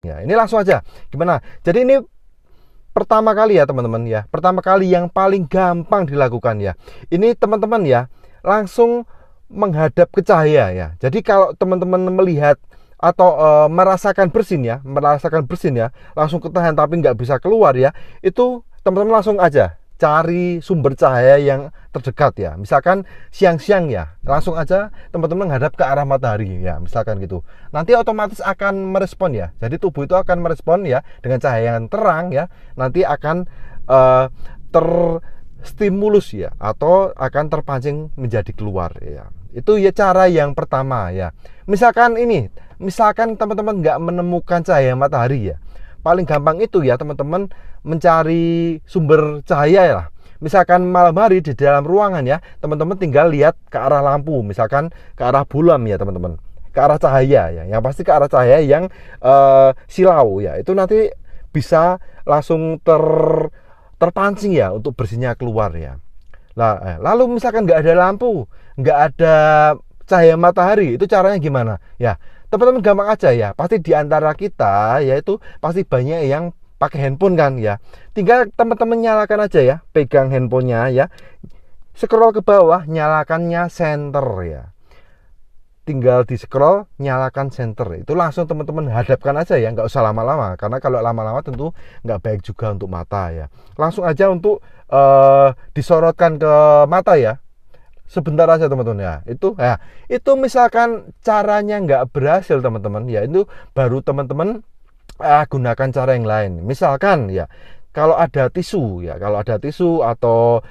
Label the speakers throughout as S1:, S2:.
S1: Ya, ini langsung aja. Gimana? Jadi ini pertama kali ya teman-teman ya. Pertama kali yang paling gampang dilakukan ya. Ini teman-teman ya, langsung menghadap ke cahaya ya. Jadi kalau teman-teman melihat atau merasakan bersin ya, langsung ketahan tapi nggak bisa keluar ya, itu teman-teman langsung aja cari sumber cahaya yang terdekat ya. Misalkan siang-siang ya, langsung aja teman-teman menghadap ke arah matahari ya, misalkan gitu. Nanti otomatis akan merespon ya. Jadi tubuh itu akan merespon ya dengan cahaya yang terang ya. Nanti akan terstimulus ya, atau akan terpancing menjadi keluar ya. Itu ya cara yang pertama ya. Misalkan teman-teman nggak menemukan cahaya matahari ya, paling gampang itu ya teman-teman mencari sumber cahaya ya. Misalkan malam hari di dalam ruangan ya, teman-teman tinggal lihat ke arah lampu, misalkan ke arah bulan ya teman-teman, ke arah cahaya ya, yang pasti ke arah cahaya yang silau ya. Itu nanti bisa langsung terpancing ya untuk bersihnya keluar ya. Lalu misalkan nggak ada lampu, nggak ada cahaya matahari, itu caranya gimana ya? Teman-teman gampang aja ya, pasti di antara kita yaitu pasti banyak yang pakai handphone kan ya. Tinggal teman-teman nyalakan aja ya, pegang handphonenya ya, scroll ke bawah, nyalakannya center ya. Tinggal di scroll, nyalakan center, itu langsung teman-teman hadapkan aja ya, nggak usah lama-lama, karena kalau lama-lama tentu nggak baik juga untuk mata ya. Langsung aja untuk disorotkan ke mata ya, sebentar aja teman-teman ya. Itu misalkan caranya nggak berhasil teman-teman ya, itu baru teman-teman gunakan cara yang lain. Misalkan ya, kalau ada tisu atau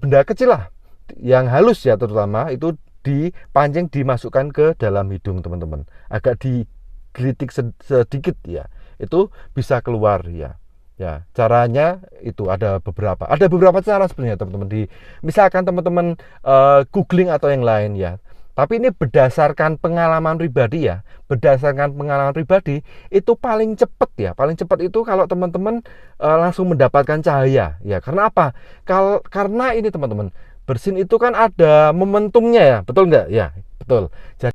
S1: benda kecil lah yang halus ya, terutama itu dipancing, dimasukkan ke dalam hidung teman-teman, agak digelitik sedikit ya, itu bisa keluar ya. Ya, caranya itu ada beberapa cara sebenarnya teman-teman. Misalkan teman-teman googling atau yang lain ya. Tapi ini berdasarkan pengalaman pribadi ya. Berdasarkan pengalaman pribadi itu paling cepat ya. Paling cepat itu kalau teman-teman langsung mendapatkan cahaya ya. Karena apa? Karena ini teman-teman, bersin itu kan ada momentumnya ya. Betul nggak? Ya, betul. Jadi